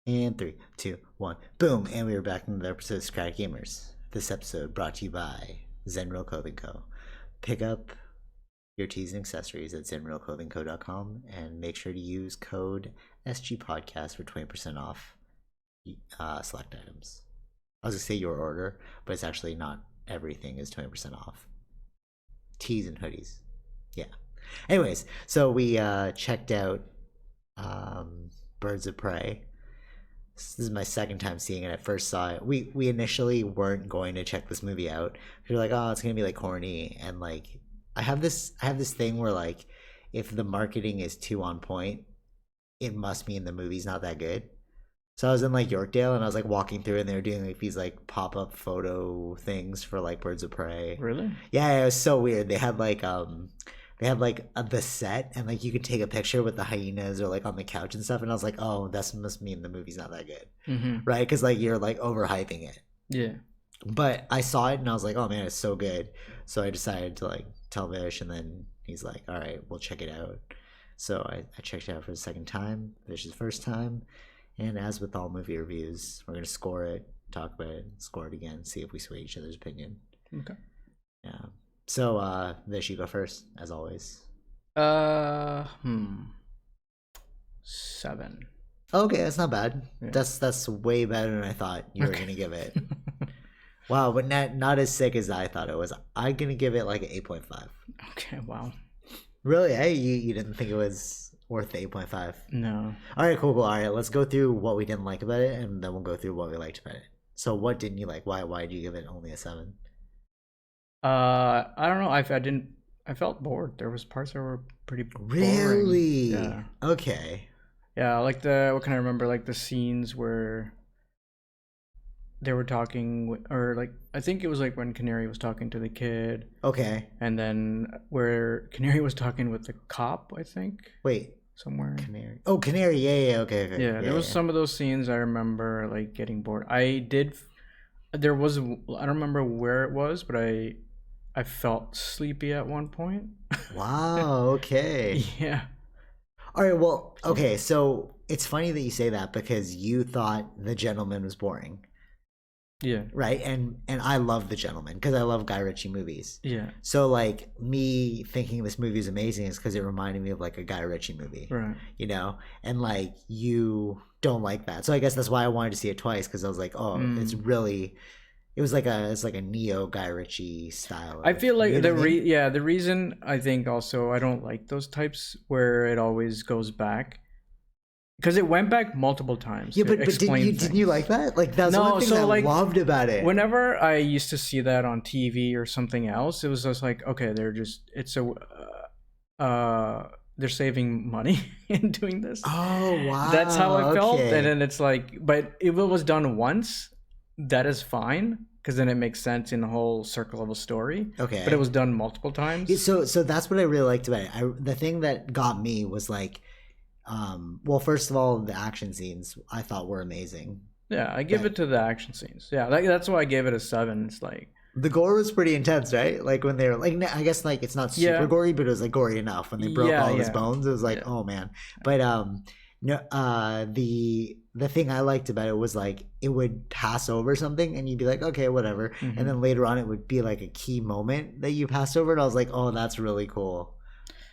And 3, 2, 1, boom! And we are back in another episode of Socratic Gamers. This episode brought to you by Zenreal Clothing Co. Pick up your tees and accessories at zenrealclothingco.com and make sure to use code SGPodcast for 20% off select items. I was going to say your order, but it's actually not everything is 20% off. Tees and hoodies. Yeah. Anyways, so we checked out Birds of Prey. This is my second time seeing it. I first saw it. We initially weren't going to check this movie out. We were like, oh, it's gonna be like corny, and like I have this thing where like if the marketing is too on point, it must mean the movie's not that good. So I was in like Yorkdale and I was like walking through and they were doing like these like pop-up photo things for like Birds of Prey. Really? Yeah, it was so weird. They had like the set and like you could take a picture with the hyenas or like on the couch and stuff, and I was like, oh, that must mean the movie's not that good, right? Because like you're like overhyping it. Yeah. But I saw it and I was like, oh man, it's so good. So I decided to like tell Vish, and then he's like, all right, we'll check it out. So I checked it out for the second time. Vish's first time, and as with all movie reviews, we're gonna score it, talk about it, score it again, see if we sway each other's opinion. Okay. Yeah. So, Vish, you go first, as always. 7. Okay, that's not bad. Yeah. That's way better than I thought you were gonna give it. Wow, but not as sick as I thought it was. I'm gonna give it like an 8.5. Okay, wow. Really? Hey, you didn't think it was worth the 8.5? No. All right, cool. All right, let's go through what we didn't like about it, and then we'll go through what we liked about it. So, what didn't you like? Why did you give it only a 7? I don't know. I felt bored. There was parts that were pretty boring. Really? Yeah. Okay. Yeah, like what can I remember? Like the scenes where they were talking, or like I think it was like when Canary was talking to the kid. Okay. And then where Canary was talking with the cop, I think. Wait. Somewhere. Canary. Oh, Canary. Yeah. Okay. Yeah, there was some of those scenes I remember like getting bored. I don't remember where it was, but I felt sleepy at one point. Wow, okay. Yeah. All right, well, okay, so it's funny that you say that because you thought The Gentleman was boring. Yeah. Right? And I love The Gentleman because I love Guy Ritchie movies. Yeah. So like me thinking this movie is amazing is because it reminded me of like a Guy Ritchie movie. Right. You know? And like you don't like that. So I guess that's why I wanted to see it twice, because I was like, oh, it's really... It's like a neo Guy Ritchie style. I feel like the reason I think also I don't like those types where it always goes back, because it went back multiple times. Yeah, but didn't you like that? Like that's one thing I loved about it. Whenever I used to see that on TV or something else, it was just like, okay, they're saving money in doing this. Oh wow, that's how I felt. And then it's like, but if it was done once, that is fine, because then it makes sense in the whole circle of a story. Okay. But it was done multiple times. So that's what I really liked about it. The thing that got me was like, well, first of all, the action scenes I thought were amazing. Yeah, I give it to the action scenes. Yeah, that's why I gave it a 7. It's like the gore was pretty intense, right? Like when they were like, I guess like it's not super gory, but it was like gory enough when they broke all his bones. It was like, oh man. But no, the thing I liked about it was like it would pass over something and you'd be like, okay, whatever. And then later on it would be like a key moment that you passed over, and I was like, oh, that's really cool.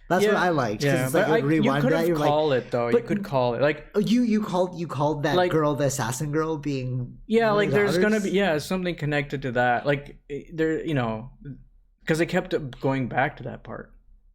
That's what I liked. Yeah, but like you could have called it though. You could call it like you called that like, girl the assassin girl being like there's gonna be something connected to that. Like there, because they kept going back to that part.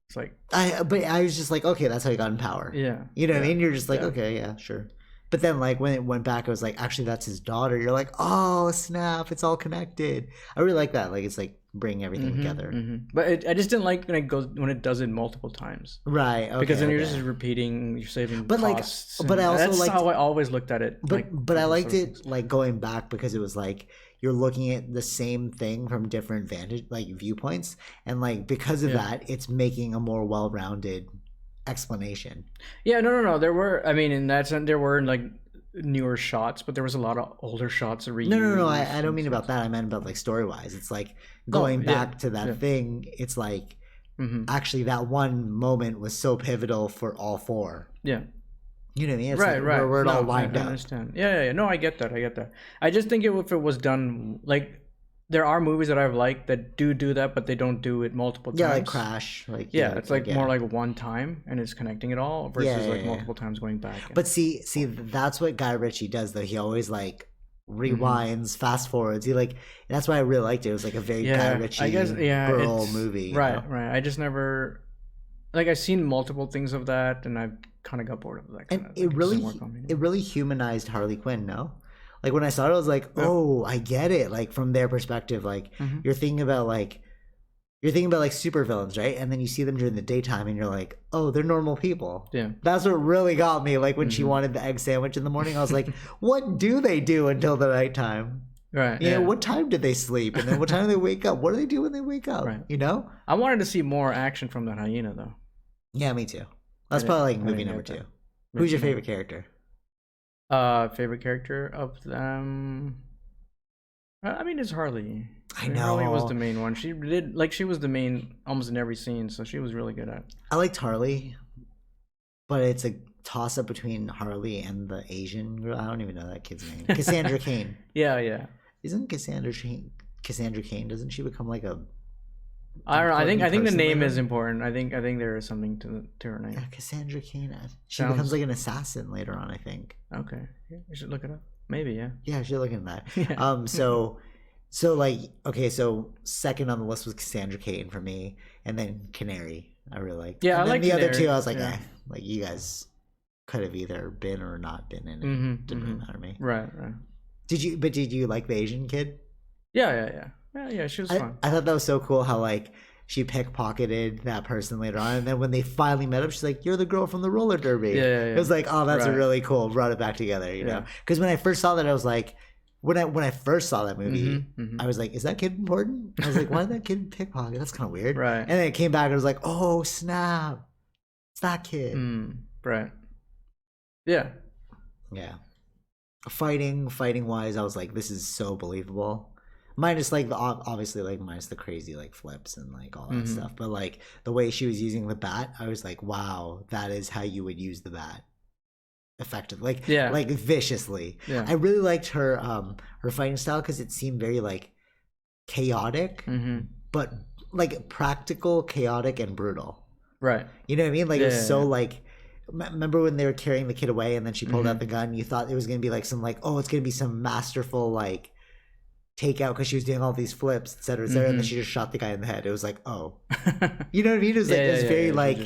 It's like but I was just like, okay, that's how he got in power. Yeah, you know what I mean? You're just like, okay, yeah, sure. But then like when it went back, I was like, actually, that's his daughter. You're like, oh snap, it's all connected. I really like that. Like it's like bringing everything together. But I just didn't like when it does it multiple times. Right. Okay, because then you're just repeating, you're saving costs. But I also that's how I always looked at it. But I liked it like going back because it was like you're looking at the same thing from different viewpoints, and like because of that, it's making a more well-rounded explanation. No. There were, I mean, in that sense, there were like newer shots, but there was a lot of older shots reused. No. I don't mean about that. I meant about like story wise. It's like going back to that thing. It's like actually that one moment was so pivotal for all four. Yeah. You know what I mean? It's Right, like where it all lined I up. understand. Yeah. No, I get that. I just think if it was done like there are movies that I've liked that do that, but they don't do it multiple times. Yeah, like Crash. Like yeah, it's like more like one time and it's connecting it all versus like multiple times going back. But see, that's what Guy Ritchie does though. He always like rewinds, fast forwards. He like that's why I really liked it. It was like a very Guy Ritchie girl movie. Right, right. I just never like I've seen multiple things of that, and I've kind of got bored of that. And it really humanized Harley Quinn. No, like when I saw it, I was like, oh, I get it. Like from their perspective, like you're thinking about like supervillains, right? And then you see them during the daytime, and you're like, oh, they're normal people. Yeah, that's what really got me. Like when she wanted the egg sandwich in the morning, I was like, what do they do until the nighttime? Right. You know, what time did they sleep? And then what time do they wake up? What do they do when they wake up? Right. You know? I wanted to see more action from that hyena, though. Yeah, me too. That's probably like movie number 2. Who's your favorite character? Favorite character of them? I mean, it's Harley. I know. Harley was the main one. She was the main almost in every scene, so she was really good at it. I liked Harley, but it's a toss-up between Harley and the Asian girl. I don't even know that kid's name. Cassandra Cain. Yeah. Isn't Cassandra Cain? Doesn't she become like a? I don't know. I think the name is important. I think there is something to her name. Yeah, Cassandra Cain. She becomes like an assassin later on, I think. Okay, yeah, you should look it up. Maybe, yeah. Yeah, I should look into that. Yeah. So like, okay, so second on the list was Cassandra Cain for me, and then Canary. I really liked. Yeah, and I like the Canary. Other two. I was like, like you guys could have either been or not been in it. Didn't really matter to me. Right. Did you like the Asian kid? Yeah. She was fun. I thought that was so cool how like she pickpocketed that person later on, and then when they finally met up, she's like, "You're the girl from the roller derby." Yeah. It was like, oh, that's really cool. Brought it back together, you know? Because when I first saw that, I was like, when I first saw that movie, I was like, "Is that kid important?" I was like, "Why did that kid pickpocket? That's kind of weird." Right. And then it came back, and I was like, "Oh snap, it's that kid." Right. Yeah. Fighting wise, I was like, this is so believable. Minus like obviously like minus the crazy like flips and like all that stuff, but like the way she was using the bat, I was like, wow, that is how you would use the bat effectively, like viciously. I really liked her fighting style because it seemed very like chaotic, but like practical, chaotic, and brutal. Right. You know what I mean? Like it was so like. Remember when they were carrying the kid away and then she pulled out the gun? You thought it was gonna be like some like, oh, it's gonna be some masterful like takeout because she was doing all these flips, etc., etc. And then she just shot the guy in the head. It was like, oh, you know what I mean? It was like it was very like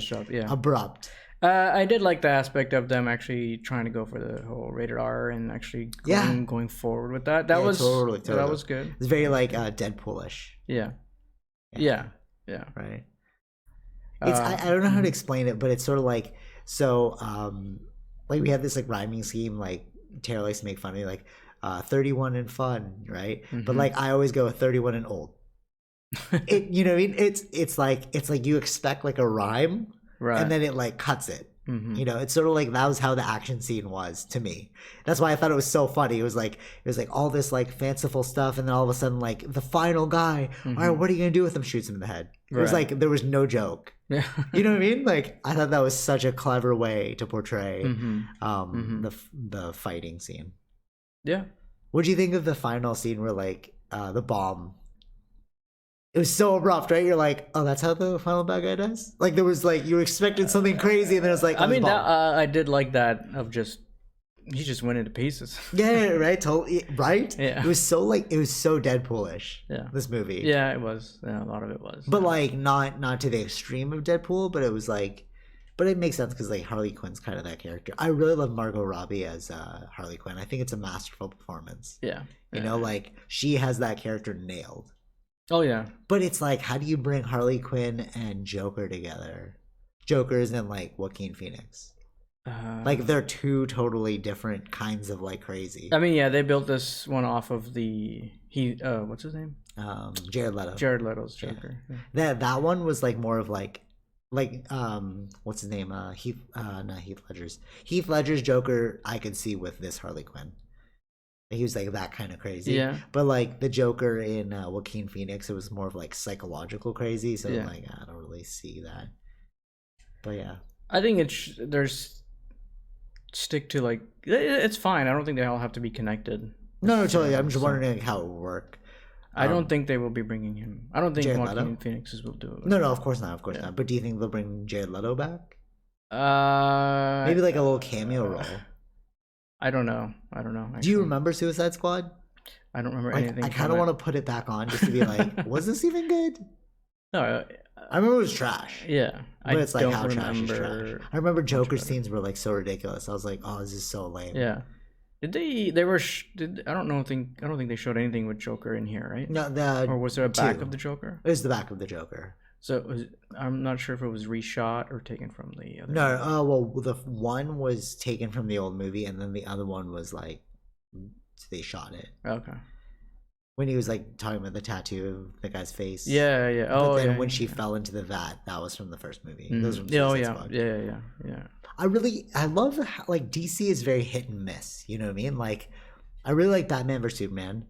abrupt. I did like the aspect of them actually trying to go for the whole rated R and actually going forward with that. That was totally. That was good. It's very like Deadpoolish. Yeah. Right. It's I don't know how to explain it, but it's sort of like like we have this like rhyming scheme, like Tara likes to make fun of me, like 31 and fun, right? But like I always go 31 and old. You know what I mean? It's like you expect like a rhyme, right? And then it like cuts it. You know, it's sort of like that was how the action scene was to me. That's why I thought it was so funny. It was like all this like fanciful stuff, and then all of a sudden like the final guy. All right, what are you gonna do with him? Shoots him in the head. It was like there was no joke. You know what I mean? Like I thought that was such a clever way to portray the fighting scene. Yeah. What do you think of the final scene where like the bomb? It was so abrupt, right? You're like, oh, that's how the final bad guy does? Like, there was like, you were expecting something crazy, and then it was like, I mean, I did like that of just, he just went into pieces. Yeah, right? Totally, right? Yeah. It was so Deadpoolish, this movie. Yeah, it was. Yeah, a lot of it was. But like, not to the extreme of Deadpool, but it was like, but it makes sense because like Harley Quinn's kind of that character. I really love Margot Robbie as Harley Quinn. I think it's a masterful performance. Yeah. You know, like, she has that character nailed. Oh yeah, but it's like, how do you bring Harley Quinn and Joker together? Joker isn't like Joaquin Phoenix. Like they're two totally different kinds of like crazy. I mean, yeah, they built this one off of what's his name? Jared Leto. Jared Leto's Joker. Yeah. That one was like more of like what's his name? Not Heath Ledger's. Heath Ledger's Joker I could see with this Harley Quinn. He was like that kind of crazy. Yeah. But like the Joker in Joaquin Phoenix, it was more of like psychological crazy. So like I don't really see that. But yeah. I think there's stick to like it's fine. I don't think they all have to be connected. No, totally. I'm just wondering like, how it would work. I don't think they will be bringing him. I don't think Jared Joaquin Leto? Phoenix will do it. No, of course not. Of course not. But do you think they'll bring Jared Leto back? Uh, Maybe like a little cameo role. I don't know. Actually. Do you remember Suicide Squad? I don't remember Like, anything. I kind of want to put it back on just to be like, was this even good? No. I remember it was trash. Yeah, But it's like, don't how trash is trash? I remember Joker's scenes were like so ridiculous. I was like, oh, this is so lame. Yeah. Did they? They were. I don't think they showed anything with Joker in here, right? No, or was there a back of the Joker? It was the back of the Joker. So it was, I'm not sure if it was reshot or taken from the other. No, well, the one was taken from the old movie, and then the other one was like they shot it. Okay. When he was like talking about the tattoo of the guy's face. Yeah. But then when she fell into the vat, that was from the first movie. Mm-hmm. Those were from Suicide Squad. Yeah. I love how, like DC is very hit and miss. You know what I mean? Like, I really like Batman vs Superman.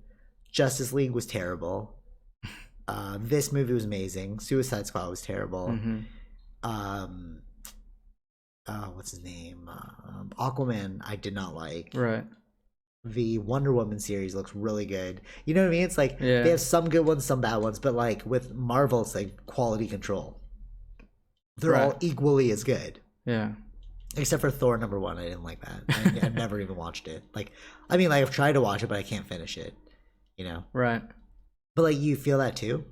Justice League was terrible. This movie was amazing. Suicide Squad was terrible. Mm-hmm. What's his name? Aquaman, I did not like. Right. The Wonder Woman series looks really good. You know what I mean? It's like they have some good ones, some bad ones, but like with Marvel, it's like quality control. They're all equally as good. Yeah. Except for Thor #1, I didn't like that. I've never even watched it. Like, I mean, like I've tried to watch it, but I can't finish it. You know? Right. But like, you feel that too?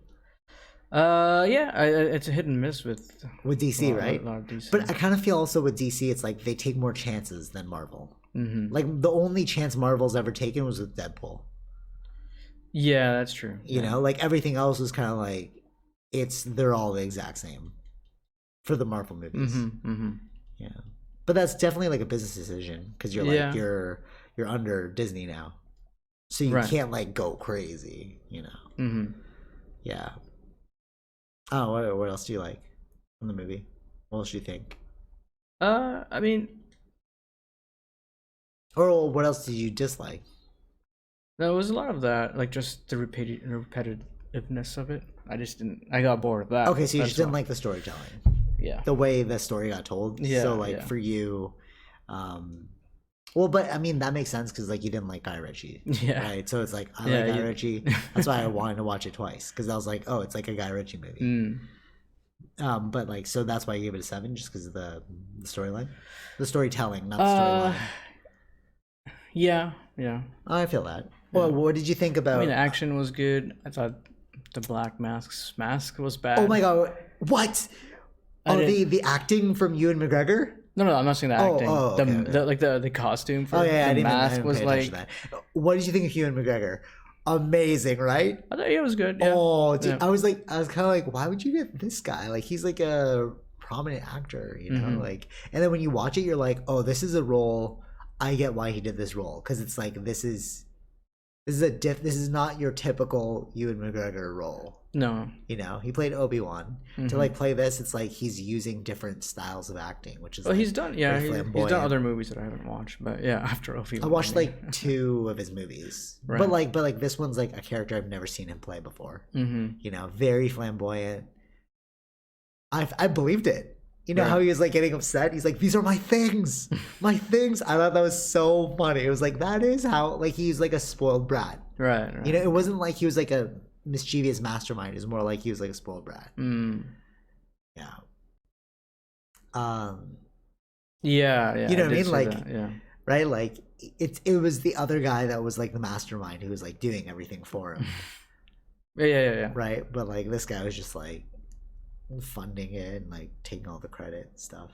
Yeah. It's a hit and miss with DC, right? A lot of DC. But I kind of feel also with DC, it's like they take more chances than Marvel. Mm-hmm. Like the only chance Marvel's ever taken was with Deadpool. Yeah, that's true. You know, like everything else was kind of like they're all the exact same for the Marvel movies. Yeah, but that's definitely like a business decision because you're like you're under Disney now, so you can't like go crazy. You know. Yeah. Oh, what else do you like in the movie? What else do you think? I mean. Or what else did you dislike? There was a lot of that, like just the repetitiveness of it. I got bored of that. Okay, so you just didn't like the storytelling. Yeah. The way the story got told. Yeah. So like for you, well, but I mean that makes sense because like you didn't like Guy Ritchie. Yeah. Right. So it's like I like Guy Ritchie. That's why I wanted to watch it twice because I was like, oh, it's like a Guy Ritchie movie. But like so that's why you gave it a 7 just because of the storyline, the storytelling, not the storyline. Yeah. Oh, I feel that. Well, what did you think about? I mean, the action was good. I thought the Black mask was bad. Oh my god! What? The acting from Ewan McGregor? No, I'm not saying the acting. Okay. The costume for the mask was like. That. What did you think of Ewan McGregor? Amazing, right? I thought it was good. Yeah. Oh, dude, I was kind of like, why would you get this guy? Like, he's like a prominent actor, you know? Like, and then when you watch it, you're like, oh, this is a role. I get why he did this role because it's like this is not your typical Ewan McGregor role. No, you know he played Obi-Wan. To like play this, it's like he's using different styles of acting, which is he's done he's done other movies that I haven't watched, but yeah, after Obi-Wan, I watched like 2 of his movies, right. but like this one's like a character I've never seen him play before. You know, very flamboyant. I believed it. You know how he was like getting upset? He's like, these are my things. My things. I thought that was so funny. It was like, that is how, like, he's like a spoiled brat. Right. You know, it wasn't like he was like a mischievous mastermind. It was more like he was like a spoiled brat. Yeah. Yeah. You know what I mean? Like, yeah. Right? Like, it was the other guy that was like the mastermind who was like doing everything for him. Yeah. Right? But like, this guy was just like, funding it and like taking all the credit and stuff.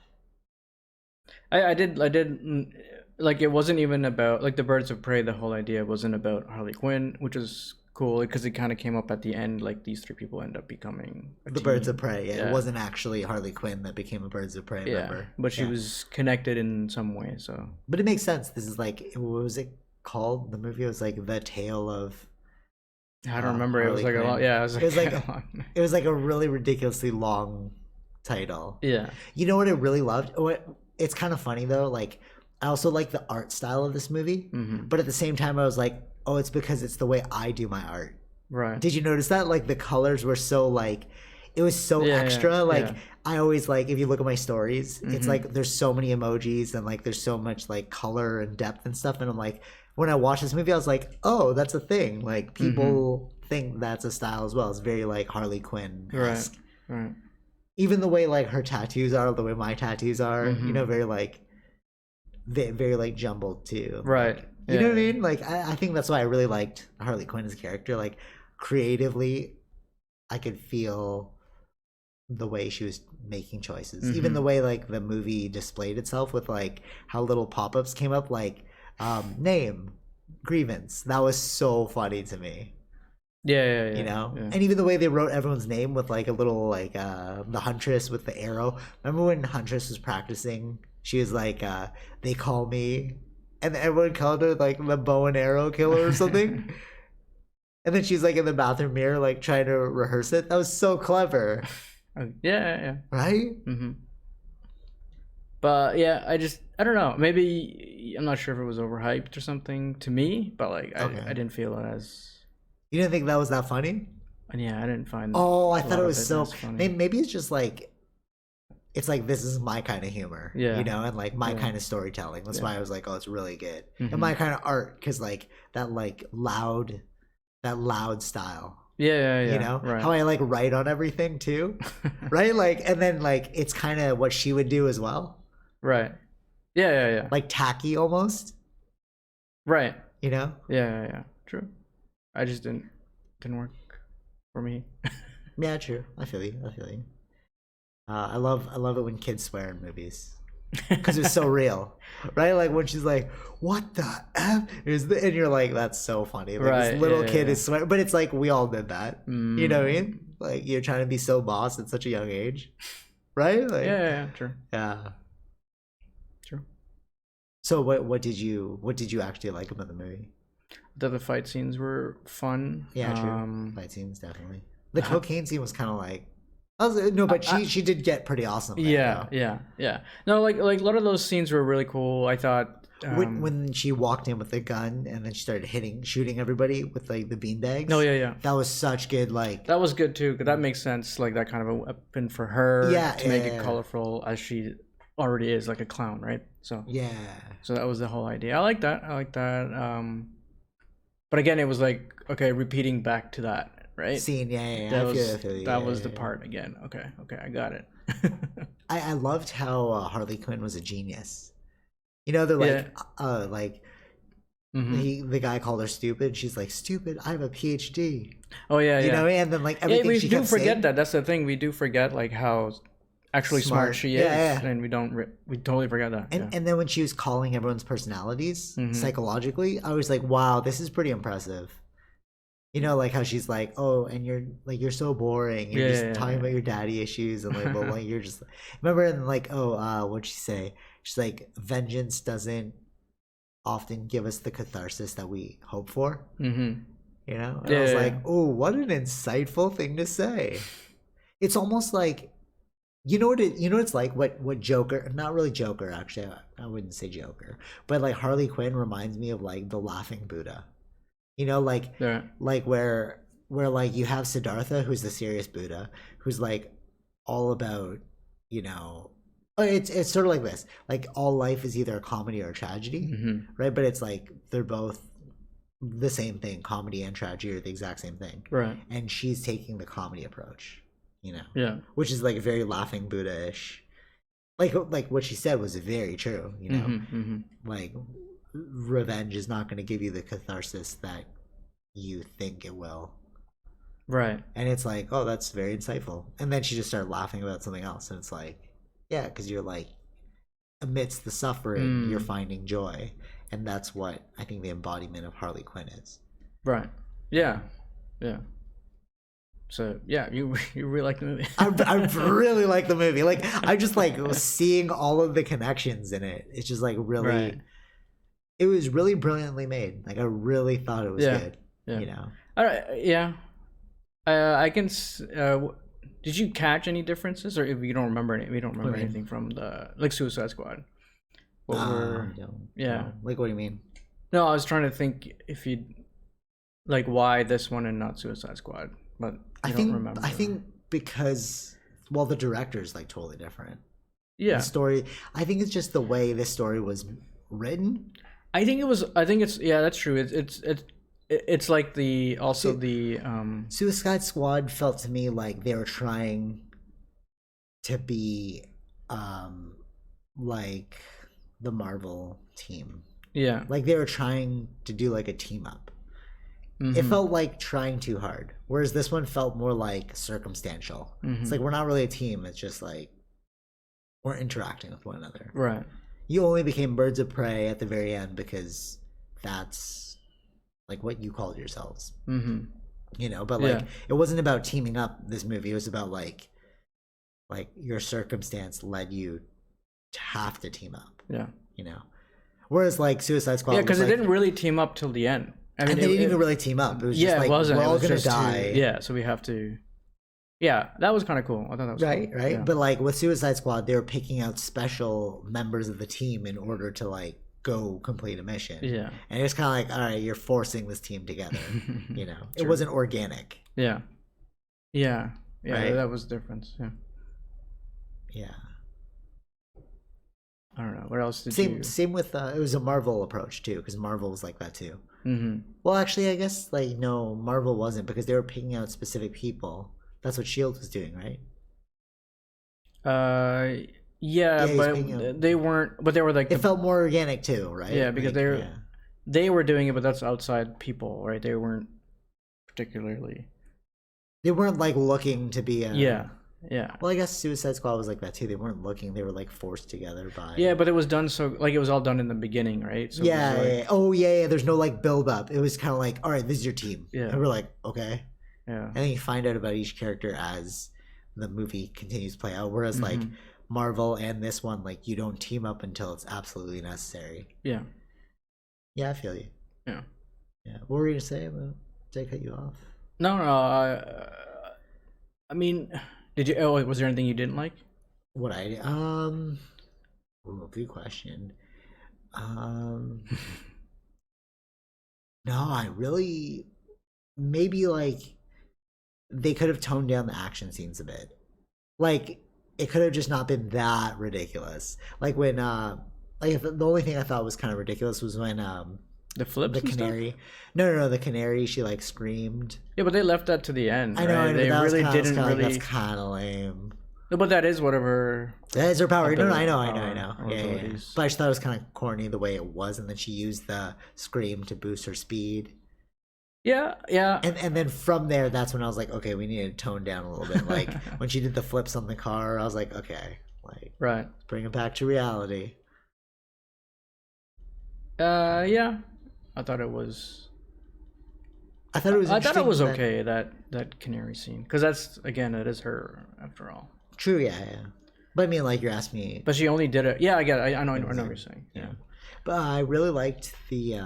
I did like it wasn't even about like the Birds of Prey. The whole idea wasn't about Harley Quinn, which is cool because it kind of came up at the end. Like these 3 people end up becoming a team. Birds of Prey. Yeah, it wasn't actually Harley Quinn that became a Birds of Prey member. But she was connected in some way. So, but it makes sense. This is like, what was it called? The movie was like The Tale of. I don't remember. Harley it was like Quinn. A lot. Yeah, it was like a really ridiculously long title. Yeah. You know what I really loved? It's kind of funny though. Like I also like the art style of this movie, but at the same time I was like, oh, it's because it's the way I do my art. Right. Did you notice that? Like the colors were so like, it was so extra. I always like, if you look at my stories, it's Mhm. like there's so many emojis and like there's so much like color and depth and stuff. And I'm like, when I watched this movie, I was like, oh, that's a thing. Like people think that's a style as well. It's very like Harley Quinn esque. Right. Even the way like her tattoos are, the way my tattoos are, you know, very like jumbled too. Right. Like, you know what I mean? Like I think that's why I really liked Harley Quinn as a character. Like creatively, I could feel the way she was making choices, even the way like the movie displayed itself with like how little pop-ups came up, like name, grievance. That was so funny to me. Yeah. You know, Yeah. and even the way they wrote everyone's name with like a little like the Huntress with the arrow. Remember when Huntress was practicing? She was like, they call me, and everyone called her like the bow and arrow killer or something. And then she's like in the bathroom mirror, like trying to rehearse it. That was so clever. Yeah. Right? But yeah, I don't know. Maybe I'm not sure if it was overhyped or something to me, but like I didn't feel it as. You didn't think that was that funny? And yeah, I didn't find. Oh, I thought it was so funny. Maybe it's just like, it's like, this is my kind of humor, you know, and like my kind of storytelling. That's why I was like, oh, it's really good, and my kind of art, because like that loud style. Yeah. You know, right. how I like write on everything too, right? Like, and then like it's kind of what she would do as well. Right. Yeah. Like tacky almost. Right. You know. Yeah. True. I just didn't work for me. Yeah, true. I feel you. I love it when kids swear in movies because it's so real, right? Like when she's like, "What the f is this?" and you're like, "That's so funny." Like right. This little kid is swearing, but it's like we all did that. You know what I mean? Like you're trying to be so boss at such a young age, right? Like, yeah. True. Yeah. True. So what did you actually like about the movie? The fight scenes were fun. Yeah, true. Fight scenes definitely. The cocaine scene was kind of like, no, but she did get pretty awesome. There, yeah. No, like a lot of those scenes were really cool. I thought when she walked in with the gun and then she started shooting everybody with like the beanbags. Oh yeah. That was such good. Like that was good too, because that makes sense. Like that kind of a weapon for her. To make it colorful as she already is, like a clown, right? So yeah. So that was the whole idea. I like that. But again, it was like, okay, repeating back to that, right? Scene, yeah. That was the part again. Okay, I got it. I loved how Harley Quinn was a genius. You know, they're like, the guy called her stupid. She's like, stupid, I have a PhD. Oh, yeah, You know, and then like everything we she do kept forget saying, that. That's the thing. We do forget like how actually smart she is. And we totally forget that. And then when she was calling everyone's personalities psychologically, I was like, wow, this is pretty impressive. You know, like how she's like, oh, and you're so boring. You're just talking about your daddy issues and like, but like you're just remember, and like, oh, what'd she say? She's like, vengeance doesn't often give us the catharsis that we hope for. You know, and I was like, oh, what an insightful thing to say. It's almost like, you know it's like what Joker, not really Joker actually, I wouldn't say Joker, but like Harley Quinn reminds me of like the Laughing Buddha. You know, like where like you have Siddhartha, who's the serious Buddha, who's like all about, you know, it's sort of like this, like all life is either a comedy or a tragedy, right? But it's like they're both the same thing. Comedy and tragedy are the exact same thing, right? And she's taking the comedy approach, you know, which is like very Laughing Buddha-ish. Like what she said was very true, you know, like revenge is not going to give you the catharsis that you think it will, right? And it's like, oh, that's very insightful. And then she just started laughing about something else, and it's like, yeah, because you're like, amidst the suffering you're finding joy, and that's what I think the embodiment of Harley Quinn is, right? Yeah. So yeah, you really like the movie. I really like the movie. Like I just like seeing all of the connections in it. It's just like really It was really brilliantly made. Like I really thought it was good. You know. All right. I can. Did you catch any differences, or if you don't remember anything from the like Suicide Squad? No. Like what do you mean? No, I was trying to think if you like why this one and not Suicide Squad, but I don't remember. I think because Well, the director's like totally different. Yeah. The story, I think it's just the way this story was written. I think it's yeah, that's true. It's like the also the Suicide Squad felt to me like they were trying to be like the Marvel team. yeah. Like they were trying to do like a team up. It Mhm. felt like trying too hard. Whereas this one felt more like circumstantial. It's like we're not really a team, it's just like we're interacting with one another. Right. You only became birds of prey at the very end because that's like what you called yourselves. Mm-hmm. You know, but like Yeah. it wasn't about teaming up this movie. It was about like your circumstance led you to have to team up, Yeah. you know. Whereas like Suicide Squad Yeah, because was it like, didn't really team up till the end. I mean, and they didn't even really team up. It was just yeah, like it wasn't. we're It all was gonna just die. yeah, so we have to. Yeah, that was kind of cool. I thought that was Right, cool. right. Yeah. But like with Suicide Squad, they were picking out special members of the team in order to like go complete a mission. Yeah. And it's kind of like, all right, you're forcing this team together. You know, it True. wasn't organic. Yeah. Yeah. Yeah. Right? That was the difference. Yeah. Yeah. I don't know. What else did you? Same with it was a Marvel approach too, because Marvel was like that too. Mm-hmm. Well, actually, I guess like no, Marvel wasn't because they were picking out specific people. That's what Shield was doing, right? Yeah, he's but picking out- they weren't. But they were like It felt more organic too, right? yeah, because Like, they were doing it, but that's outside people, right? They weren't particularly. they weren't like looking to be. Yeah. Yeah. Well, I guess Suicide Squad was like that too. They weren't looking; they were like forced together by. Yeah, but it was done so like it was all done in the beginning, right? So it was Yeah, like- yeah. Oh, yeah. There's no like build up. It was kind of like, all right, this is your team. Yeah. And we're like, okay. yeah. And then you find out about each character as the movie continues to play out. Whereas like Mhm. Marvel and this one, like you don't team up until it's absolutely necessary. Yeah. Yeah, I feel you. Yeah. Yeah. What were you gonna say about? Did I cut you off? No, no. I mean, did you? Oh, was there anything you didn't like? What I ooh, good question. No, I really maybe like they could have toned down the action scenes a bit. Like it could have just not been that ridiculous. Like when like if the only thing I thought was kind of ridiculous was when The flips. the and stuff? canary. No, the canary. She like screamed. Yeah, but they left that to the end. I know. Right? I know They that was really kinda, didn't like, really. that's kind of lame. No, but that is whatever. That is her power. No, I know. Power or Yeah. abilities. But I just thought it was kind of corny the way it was, and then she used the scream to boost her speed. Yeah, yeah. And then from there, that's when I was like, okay, we need to tone down a little bit. Like when she did the flips on the car, I was like, okay, like Right. bring it back to reality. Yeah. I thought it was. I thought it was. I thought it interesting was that- okay that canary scene because that's again it is her after all. True, yeah. But I mean, like you're asking me. But she only did it. Yeah, I get it. I know. I know what you're saying. Yeah. But I really liked the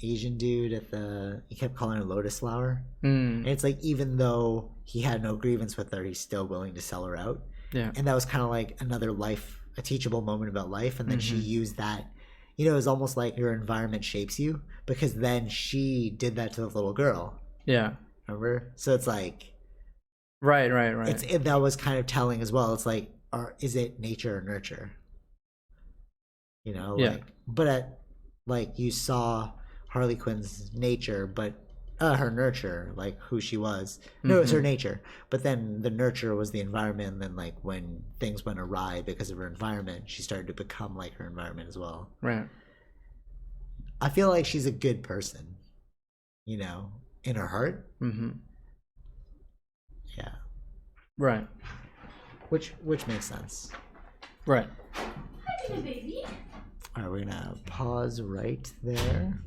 Asian dude at the. He kept calling her Lotus Flower, Mm, and it's like even though he had no grievance with her, he's still willing to sell her out. yeah. And that was kind of like another life, a teachable moment about life. And then she Mhm. used that, you know, it was almost like your environment shapes you because then she did that to the little girl. Yeah. Remember? So it's like, Right. that was kind of telling as well. It's like, is it nature or nurture? You know, Yeah. like, but like you saw Harley Quinn's nature, but her nurture, like who she was. No, it was her Mhm. nature. But then the nurture was the environment. And then like when things went awry because of her environment, she started to become like her environment as well. Right. I feel like she's a good person, you know, in her heart. Mm-hmm. Yeah, Right. which makes sense. Right. All right, we're gonna pause right there.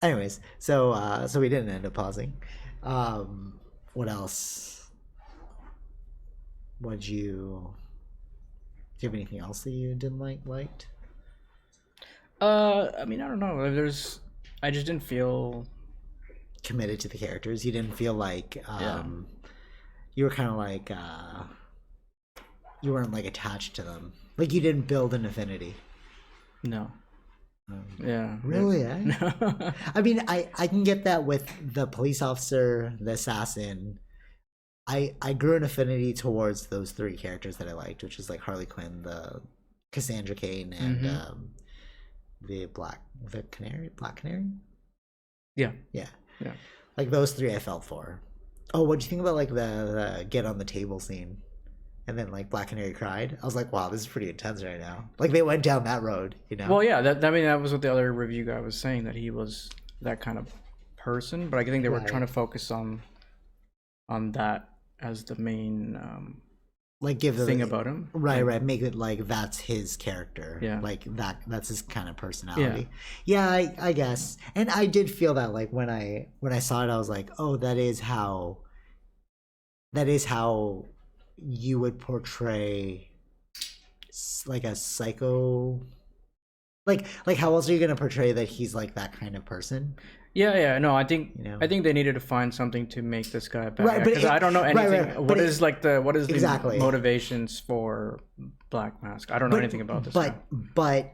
Anyways, so we didn't end up pausing. What else? Do you have anything else that you didn't liked? I mean, I don't know. I just didn't feel. Committed to the characters. You didn't feel like you were kind of like you weren't like attached to them. Like you didn't build an affinity. No. Yeah. Really? Eh? No. I mean, I can get that with the police officer, the assassin. I grew an affinity towards those three characters that I liked, which is like Harley Quinn, the Cassandra Cain, and the Black Canary. Yeah. Yeah, Yeah. like those three I felt for. Oh, what do you think about like the get on the table scene? And then like Black Canary cried. I was like, wow, this is pretty intense right now. Like they went down that road, you know? Well, yeah. I mean, that was what the other review guy was saying, that he was that kind of person. But I think they were trying to focus on that as the main like give the thing about him. Right. Make it like that's his character. Yeah. Like that's his kind of personality. Yeah, I guess. And I did feel that like when I saw it, I was like, oh, that is how you would portray like a psycho, like how else are you going to portray that he's like that kind of person? Yeah. No, I think You know? I think they needed to find something to make this guy better. Right, but because I don't know anything. right, What is the Exactly. motivations for Black Mask? I don't know anything about this guy. But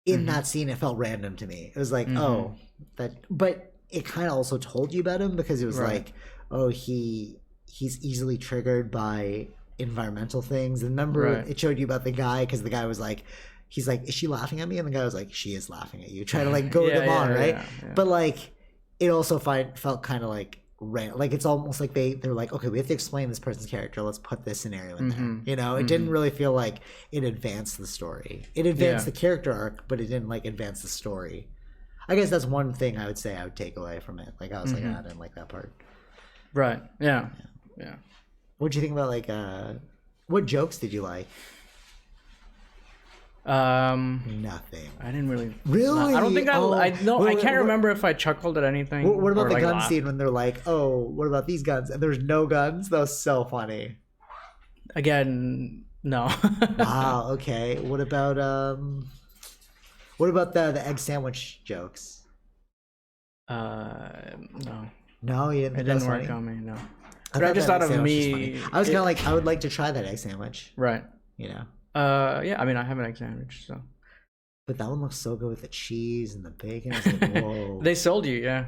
in that scene, it felt random to me. It was like, oh, but it kind of also told you about him, because it was like, oh, he's easily triggered by environmental things. And remember, it showed you about the guy, because the guy was like, he's like, is she laughing at me? And the guy was like, she is laughing at you, trying to like go them on, right? Yeah. But like, it also felt kind of like like it's almost like they're like, okay, we have to explain this person's character, let's put this scenario in there, you know? It didn't really feel like it advanced the story. It advanced the character arc, but it didn't like advance the story. I guess that's one thing I would say I would take away from it. Like I was like, I didn't like that part. Right. Yeah. What do you think about like what jokes did you like? Nothing. I didn't really. Really? I don't think I can't remember if I chuckled at anything. What about the like gun scene when they're like, "Oh, what about these guns?" And there's no guns. That was so funny. Again, no. Wow. Okay. What about the egg sandwich jokes? No. No, you didn't. It didn't work on me. No. I just thought of me. I was kind of like, I would like to try that egg sandwich. Right. You know. Yeah. I mean, I have an egg sandwich, so. But that one looks so good with the cheese and the bacon. I was like, whoa. They sold you, yeah.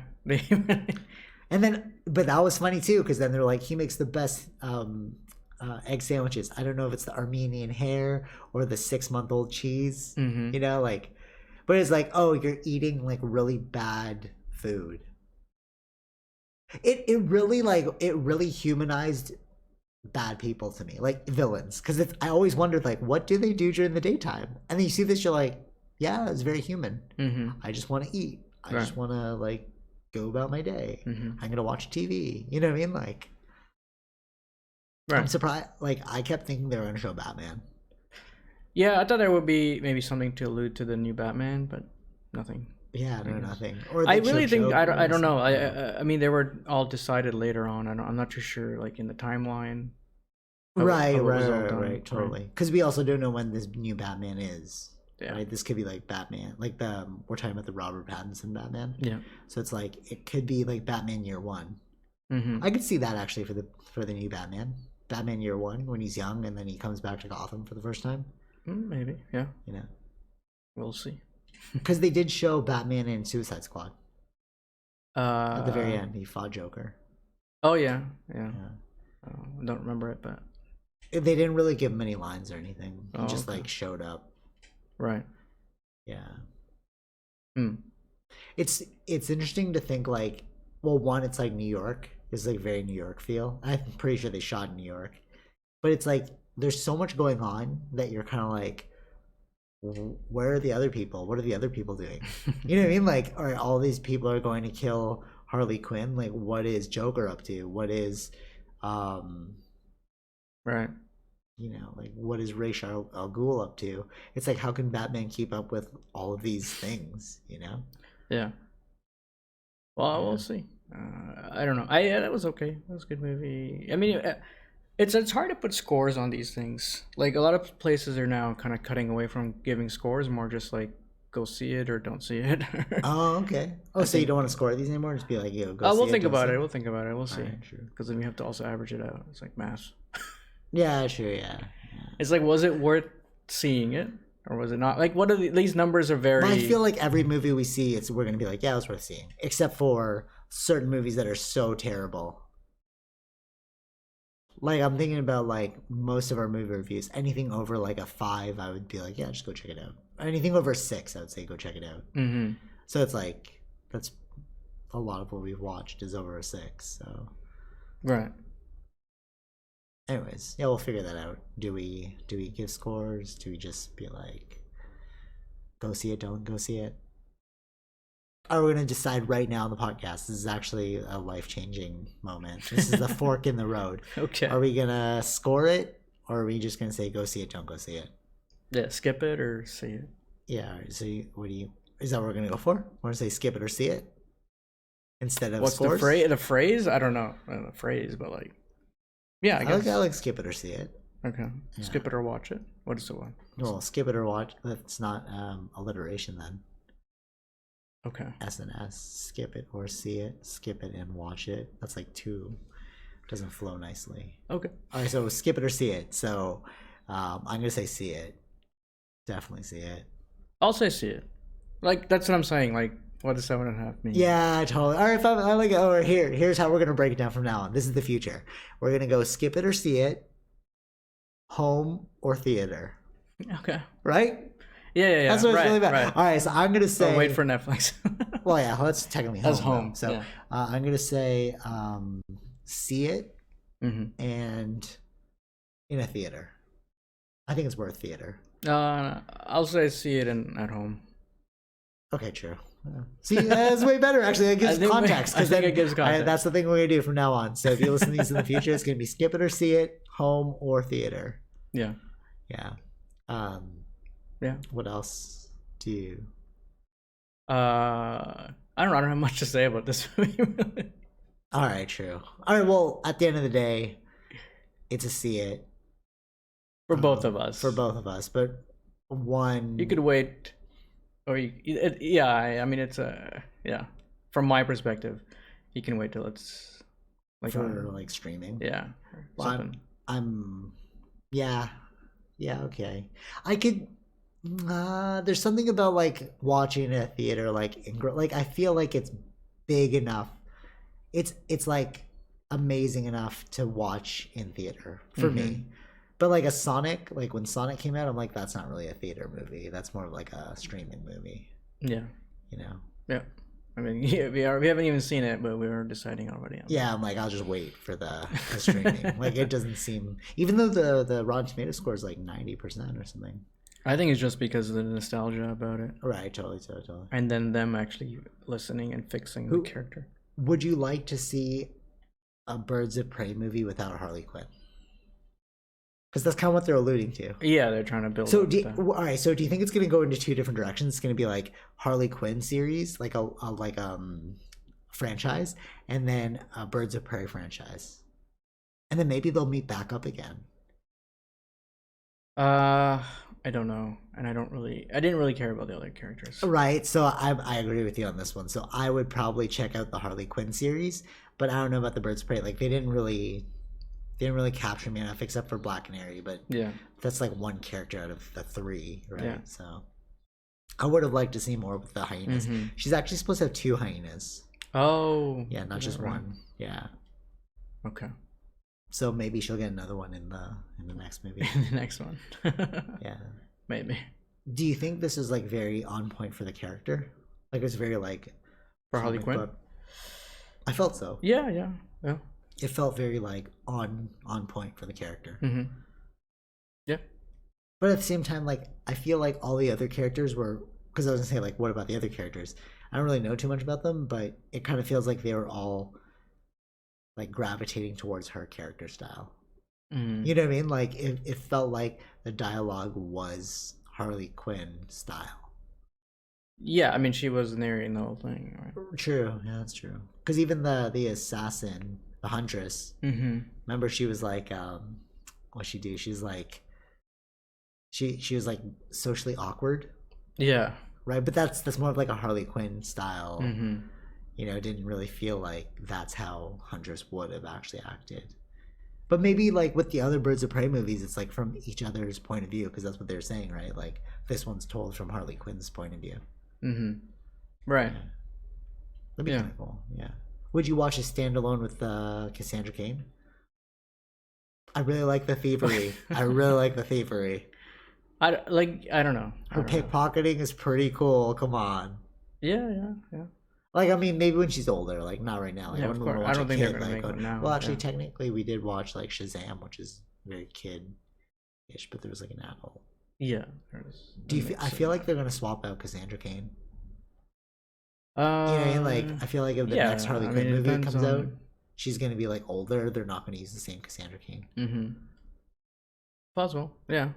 And then, but that was funny too, because then they're like, he makes the best egg sandwiches. I don't know if it's the Armenian hair or the 6-month-old cheese. You know, like, but it's like, oh, you're eating like really bad food. It really humanized bad people to me, like villains, because I always wondered like, what do they do during the daytime? And then you see this, you're like, yeah, it's very human. I just want to eat. I just want to like go about my day. I'm gonna watch TV. You know what I mean? Like, I'm surprised. Like, I kept thinking they were gonna show Batman. Yeah, I thought there would be maybe something to allude to the new Batman, but nothing. Yeah, no, nothing. Or I really think I don't know. I mean, they were all decided later on. I'm not too sure, like in the timeline. Right, totally. Because we also don't know when this new Batman is. Yeah. Right. This could be like Batman, like we're talking about the Robert Pattinson Batman. Yeah. So it's like it could be like Batman Year One. I could see that actually for the new Batman. Batman Year One, when he's young and then he comes back to Gotham for the first time. Maybe, yeah. You know, we'll see. Because they did show Batman in Suicide Squad. At the very end, he fought Joker. Oh yeah. I don't remember it, but they didn't really give him any lines or anything. He just like showed up. Right. Yeah. It's interesting to think like, well, one, it's like New York. It's like very New York feel. I'm pretty sure they shot in New York, but it's like there's so much going on that you're kind of like, where are the other people? What are the other people doing? You know what I mean? Like, all these people are going to kill Harley Quinn. Like, what is Joker up to? What is, right? You know, like, what is Ra's al Ghul up to? It's like, how can Batman keep up with all of these things? You know? Yeah. Well, we'll see. I don't know. That was okay. That was a good movie. I mean, it's hard to put scores on these things. Like, a lot of places are now kind of cutting away from giving scores, more just like, go see it or don't see it. Oh, okay. Oh, so you don't want to score these anymore? Just be like, yo, go see it. We'll think about it. We'll think about it. We'll see. Right, sure. Because then we have to also average it out. It's like math. Yeah, sure, yeah. It's like, was it worth seeing it? or was it not? Like, what are these numbers are very. But I feel like every movie we see, we're gonna be like, yeah, it's worth seeing, except for certain movies that are so terrible. Like, I'm thinking about, like, most of our movie reviews. Anything over, like, a 5, I would be like, yeah, just go check it out. Anything over a 6, I would say go check it out. Mm-hmm. So it's like, that's a lot of what we've watched is over a 6, so. Right. Anyways, yeah, we'll figure that out. Do we give scores? Do we just be like, go see it, don't go see it? Are we going to decide right now on the podcast? This is actually a life-changing moment. This is the fork in the road. Okay. Are we going to score it, or are we just going to say go see it, don't go see it? Yeah, skip it or see it. Yeah, so is that what we're going to go for? Want to say skip it or see it? Instead of what's scores? the phrase? I don't know the phrase, but like, yeah, I guess. I like skip it or see it. Okay. Yeah. Skip it or watch it. What is the one? Well, skip it or watch. That's not alliteration then. Okay. S and S. Skip it or see it. Skip it and watch it. That's like 2. Doesn't flow nicely. Okay. All right, so skip it or see it. So I'm gonna say see it. Definitely see it. I'll say see it. Like, that's what I'm saying. Like, what does 7.5 mean? Yeah, totally. All right, I like it. Oh, here's how we're gonna break it down from now on. This is the future. We're gonna go skip it or see it, home or theater. Okay. Right? Yeah. That's what it's really about. Right. All right, so I'm gonna say. Wait for Netflix. Well, yeah, that's technically home. That's home. Though. So yeah. I'm gonna say see it Mm-hmm. and in a theater. I think it's worth theater. I'll say see it at home. Okay, true. See, that's way better actually. It gives context. I think it gives context. That's the thing we're gonna do from now on. So if you listen to these in the future, it's gonna be skip it or see it, home or theater. Yeah. Yeah. Yeah. What else do you? I don't have much to say about this movie. Really. All right, true. All right, well, at the end of the day, it's a see it for both of us. For both of us, but one you could wait, or I mean, it's yeah. From my perspective, you can wait till it's like for like streaming. Yeah. Well, I'm yeah, okay. I could. There's something about like watching a theater, like I feel like it's big enough. It's like amazing enough to watch in theater for me. But like a Sonic, like when Sonic came out, I'm like, that's not really a theater movie. That's more of like a streaming movie. Yeah. You know. Yeah. I mean, yeah, we haven't even seen it, but we were deciding already. Yeah, I'm like, I'll just wait for the streaming. Like, it doesn't seem, even though the Rotten Tomato score is like 90% or something. I think it's just because of the nostalgia about it. Right, totally. And then them actually listening and fixing the character. Would you like to see a Birds of Prey movie without Harley Quinn? Because that's kind of what they're alluding to. Yeah, they're trying to build. So, all right. So, do you think it's going to go into 2 different directions? It's going to be like Harley Quinn series, like a franchise, and then a Birds of Prey franchise, and then maybe they'll meet back up again. I don't know, and I didn't really care about the other characters. Right. So I agree with you on this one. So I would probably check out the Harley Quinn series, but I don't know about the Birds of Prey. Like they didn't really capture me enough, except for Black Canary. But yeah, that's like one character out of the 3, right? Yeah. So I would have liked to see more with the hyenas. Mm-hmm. She's actually supposed to have 2 hyenas. Oh. Yeah, not just right. one. Yeah. Okay. So maybe she'll get another one in the next movie. In the next one. Yeah. Maybe. Do you think this is like very on point for the character? Like it's very like for Harley Quinn? I felt so. Yeah. It felt very like on point for the character. Mm-hmm. Yeah. But at the same time, like I feel like all the other characters were, because I was gonna say like, what about the other characters? I don't really know too much about them, but it kind of feels like they were all like gravitating towards her character style. Mm. You know what I mean? Like it felt like the dialogue was Harley Quinn style. Yeah, I mean she was narrating the whole thing, right? True, yeah, that's true. Because even the assassin, the huntress, remember she was like, what'd she do? She's like, she was like socially awkward. Yeah. Right, but that's more of like a Harley Quinn style. Mm-hmm. You know, it didn't really feel like that's how Huntress would have actually acted. But maybe like with the other Birds of Prey movies, it's like from each other's point of view, because that's what they're saying, right? Like this one's told from Harley Quinn's point of view. Mm-hmm. Right. Yeah. That'd be Yeah. kind of cool. Yeah. Would you watch a standalone with Cassandra Cain? I really like the thievery. I really like the thievery. I don't know. Her pickpocketing is pretty cool. Come on. Yeah. Like, I mean, maybe when she's older, like not right now. Like, Yeah, I of wouldn't course. want to I watch don't a think they're kid. gonna Like, make one now. well, actually, Yeah. technically, we did watch like Shazam, which is very kid-ish, but there was like an adult. Yeah. Do you? I feel like they're gonna swap out Cassandra Cain. You know what I mean? Like, I feel like if the next Harley Quinn movie comes out, she's gonna be like older. They're not gonna use the same Cassandra Cain. Mm-hmm. Possible. Yeah.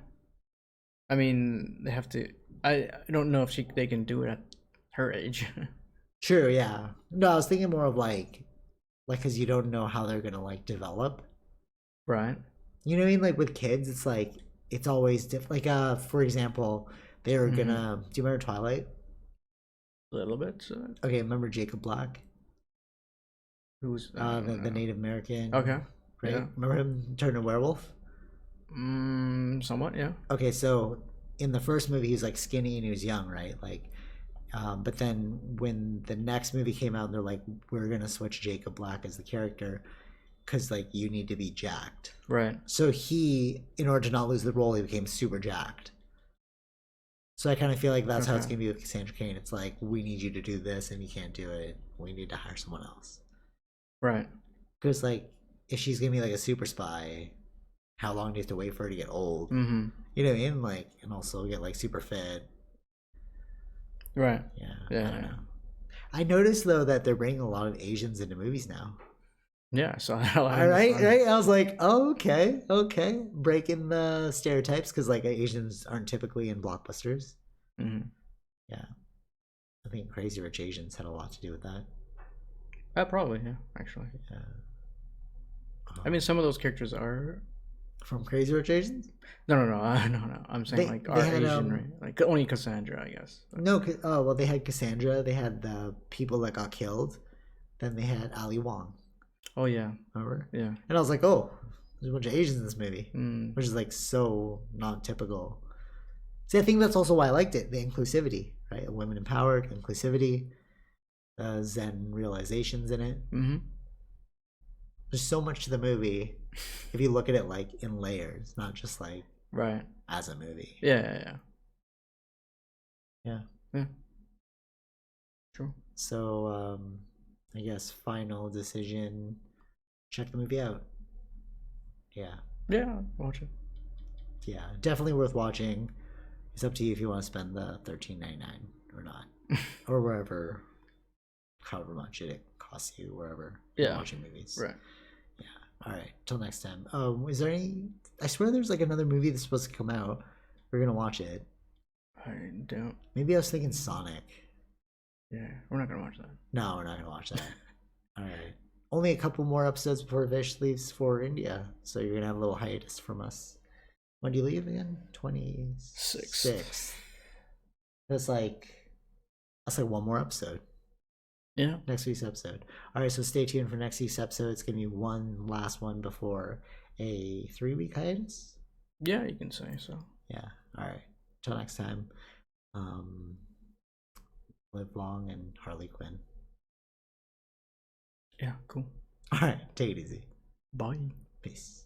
I mean, they have to. I don't know if they can do it at her age. True. Yeah. No, I was thinking more of like, because you don't know how they're gonna like develop. Right. You know what I mean? Like with kids, it's like it's always different. Like, for example, they were gonna. Do you remember Twilight? A little bit. Okay, remember Jacob Black? Who's the Native American? Okay. Right. Yeah. Remember him turning a werewolf? Somewhat. Yeah. Okay, so in the first movie, he was like skinny and he was young, right? Like, but then when the next movie came out, they're like, we're gonna switch Jacob Black as the character because like you need to be jacked. Right. So he, in order to not lose the role, he became super jacked. So I kind of feel like that's how it's gonna be with Cassandra Cain. It's like, we need you to do this, and you can't do it. We need to hire someone else. Right. Because like, if she's gonna be like a super spy, how long do you have to wait for her to get old? Mm-hmm. You know what I mean? Like, and also get like super fit. Right. Yeah. Yeah. I don't know. I noticed though that they're bringing a lot of Asians into movies now. Yeah. So I right. I was like, oh, okay, breaking the stereotypes because like Asians aren't typically in blockbusters. Mm-hmm. Yeah. I think Crazy Rich Asians had a lot to do with that. Probably. Yeah. Actually. Yeah. I mean, some of those characters are from Crazy Rich Asians. No. I'm saying are had, Asian, right? Like only Cassandra, I guess. No. Well, they had Cassandra. They had the people that got killed. Then they had Ali Wong. Oh yeah. Remember? Yeah. And I was like, oh, there's a bunch of Asians in this movie, which is like so not typical. See, I think that's also why I liked it. The inclusivity, right? Women empowered, inclusivity, Zen realizations in it. Mm-hmm. There's so much to the movie if you look at it like in layers, not just like right as a movie. Yeah. True. So I guess final decision, check the movie out. Yeah, watch it. Yeah, definitely worth watching. It's up to you if you want to spend the $13.99 or not. Or wherever, however much it costs you, wherever you're watching movies. Right. Yeah. All right. Till next time. Is there any? I swear there's like another movie that's supposed to come out. We're gonna watch it. I don't. Maybe I was thinking Sonic. Yeah, we're not gonna watch that. No, we're not gonna watch that. All right. Only a couple more episodes before Vish leaves for India, so you're gonna have a little hiatus from us. When do you leave again? 26th. That's like one more episode. Yeah. Next week's episode. All right, so stay tuned for next week's episode. It's gonna be one last one before a 3-week hiatus. Yeah, you can say so. Yeah. All right. Till next time. Live long and Harley Quinn. Yeah, cool. All right, take it easy. Bye. Peace.